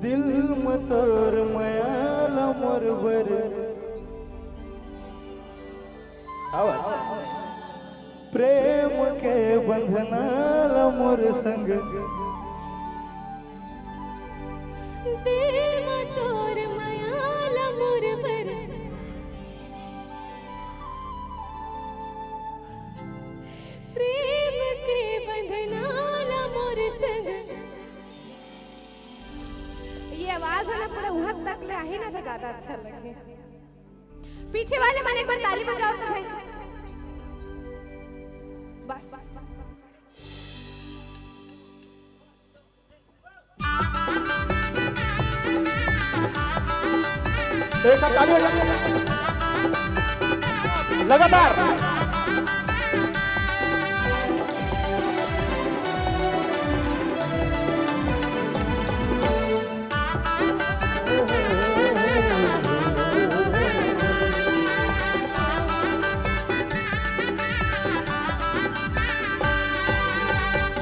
दिल मतोर मयाला मोरबर प्रेम के बंधनाला मोर संग दिल मतोर मयाला मोरबर प्रेम के बंधनाला मोर संग। ये आवाज है ना पूरा वहां तक ले आहे ना तो ज्यादा अच्छा लगे। पीछे वाले मन एक बार ताली बजाओ तो भाई बस। एक साथ ताली बजाओ लगातार।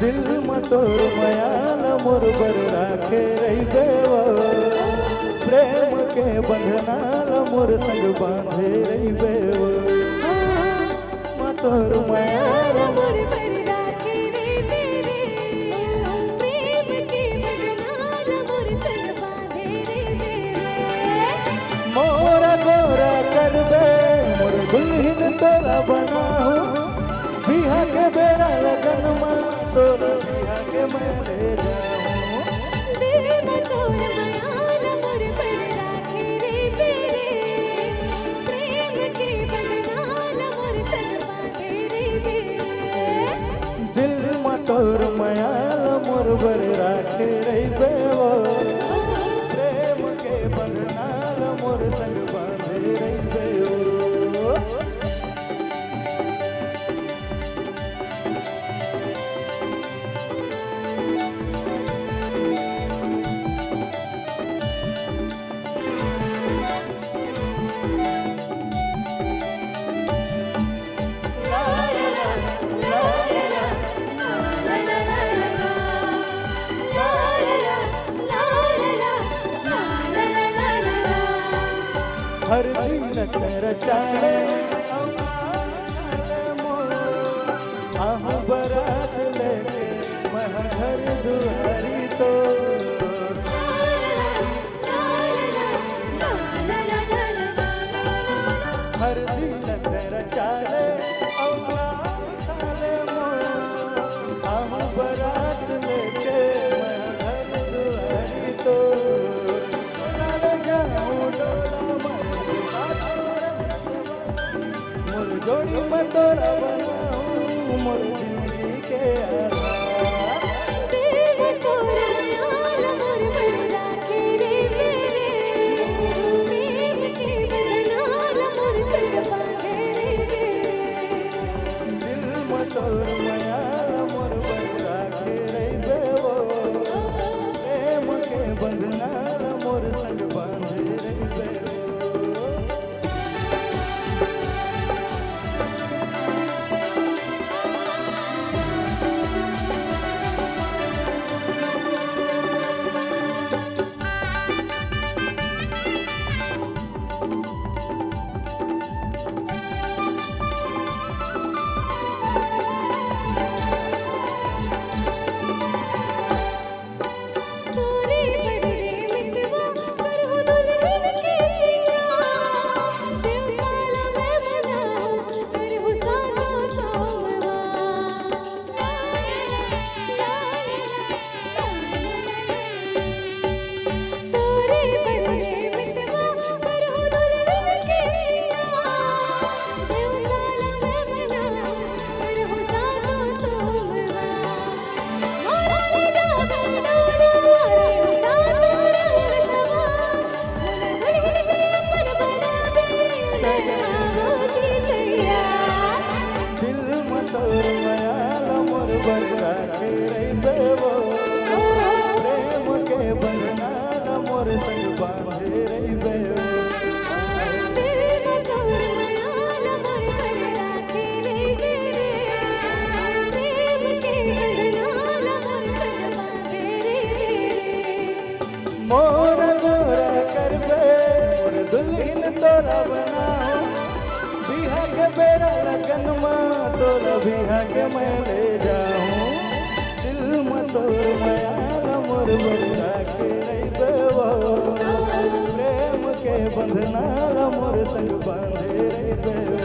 दिल मतोर मयाला मोरबर राखे रहिबे प्रेम के बंधनाला मोर संग बांधे रहिबे मतोर मयाला मोरबर राखे रहिबे प्रेम के बंधनाला मोर संग बांधे रहिबे। मोरा गोरा करबे मोर दुल्हन तोरा बनाहू बिहा के बेरा लगन मा तोर बिहा के मैं ले जाऊं। दिल मतोर मयाला मोरबर राखे रहिबे प्रेम के बंधनाला मोर संग बांधे रहिबे। दिल मतोर मयाला मोरबर राखे रहिबे प्रेम के बंधनाला मोर संग बांधे रहिबे। हर दिन तेरा चाले आह बरात लेके मह घर दुआरी तो हर दिन तेरा चाले आह बरात लेके मह घर दुआरी तो जोड़ी में तोरा बनाऊं मोर जिंदगी के आधार। दिल मतोर मयाला मोरबर राखे रहिबे प्रेम के बंधनाला मोर संग बांधे रहिबे। दिल मतोर मयाला मोरबर राखे रहिबे प्रेम के बंधनाला मोर संग बांधे रहिबे। तोरे बड़े मितवा करहु दुल्हन के सिंगार देवताला मैं मनाऊं करहु सातो सोमवा। तोरे बड़े मितवा करहु दुल्हन के सिंगार देवताला मैं मनाऊं करहु सातो सोमवा। मोरा ले जाबे डोला रे सातो रंग सवा मोरा दुल्हन के अपन बनाबे लगाओ जीतैया। दिल मतोर मयाला मोरबर राखे रहिबे प्रेम के बंधनाला मोर संग बांधे रहिबे। दिल मतोर मयाला मोरबर राखे रहिबे प्रेम के बंधनाला मोर संग बांधे रहिबे। मोर तोरा बनाओ बिहा के बेरा लगन माँ तोरा बिहा के मैं ले जाऊं दिल में तोर माया मोर बड़ा के नहीं देवो प्रेम के बंधना मोर संग बांधे रे देवो